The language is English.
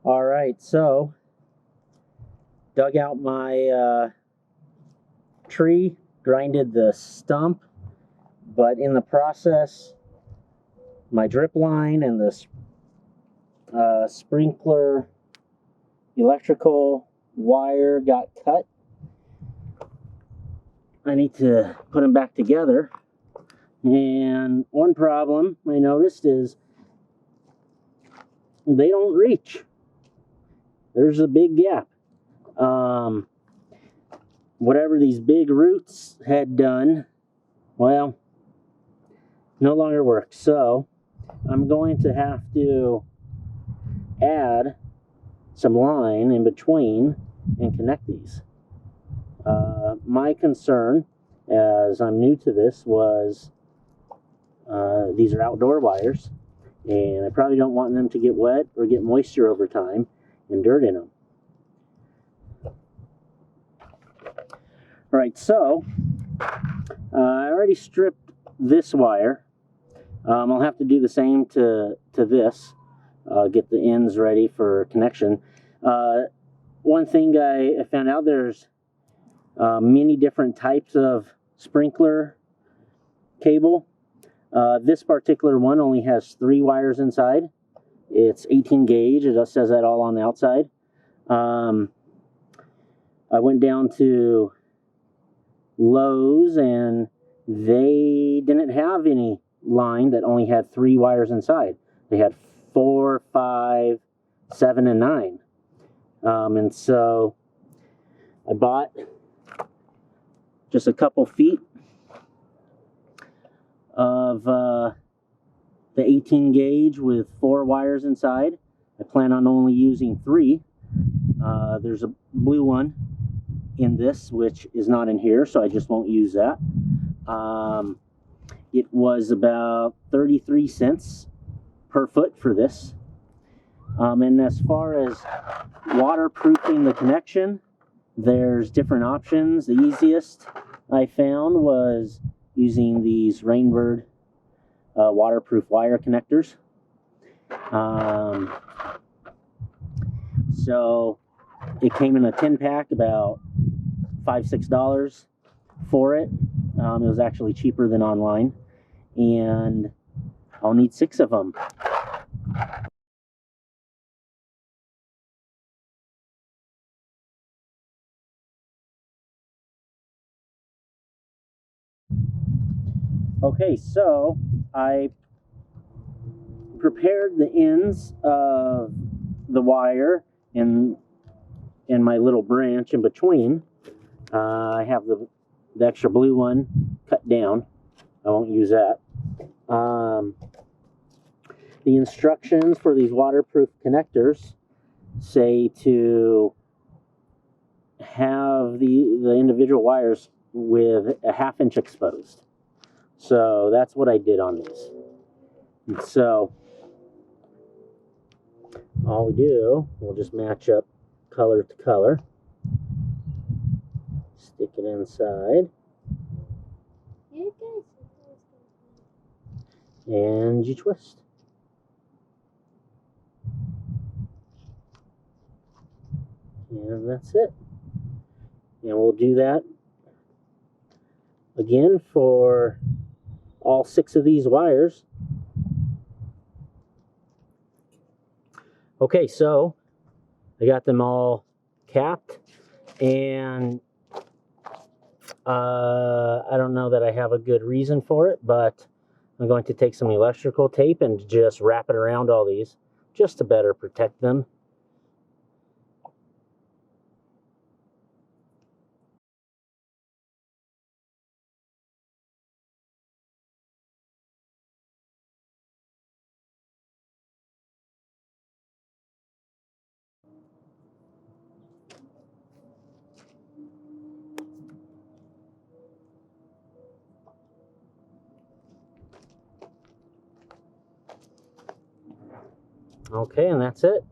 All right, so dug out my tree, grinded the stump, but in the process, my drip line and the sprinkler electrical wire got cut. I need to put them back together. And one problem I noticed is they don't reach. There's a big gap. Whatever these big roots had done, well, no longer works. So I'm going to have to add some line in between and connect these. My concern, as I'm new to this, was these are outdoor wires, and I probably don't want them to get wet or get moisture over time and dirt in them. All right, so I already stripped this wire. I'll have to do the same to this, get the ends ready for connection. One thing I found out, there's many different types of sprinkler cable. This particular one only has 3 wires inside. It's 18 gauge. It just says that all on the outside. I went down to Lowe's and they didn't have any line that only had 3 wires inside. They had 4, 5, 7, and 9. And so I bought just a couple feet of the 18 gauge with 4 wires inside. I plan on only using 3. There's a blue one in this, which is not in here, so I just won't use that. It was about 33 cents per foot for this. And as far as waterproofing the connection, there's different options. The easiest I found was using these Rainbird waterproof wire connectors. So it came in a 10-pack, about $5, $6 for it. It was actually cheaper than online, and I'll need 6 of them. Okay, so I prepared the ends of the wire and my little branch in between. I have the extra blue one cut down. I won't use that. The instructions for these waterproof connectors say to have the individual wires with a 1/2 inch exposed. So that's what I did on these. And so all we do, we'll just match up color to color. Stick it inside. And you twist. And that's it. And we'll do that again for all 6 of these wires. Okay, so I got them all capped, and I don't know that I have a good reason for it, but I'm going to take some electrical tape and just wrap it around all these just to better protect them. Okay, and that's it.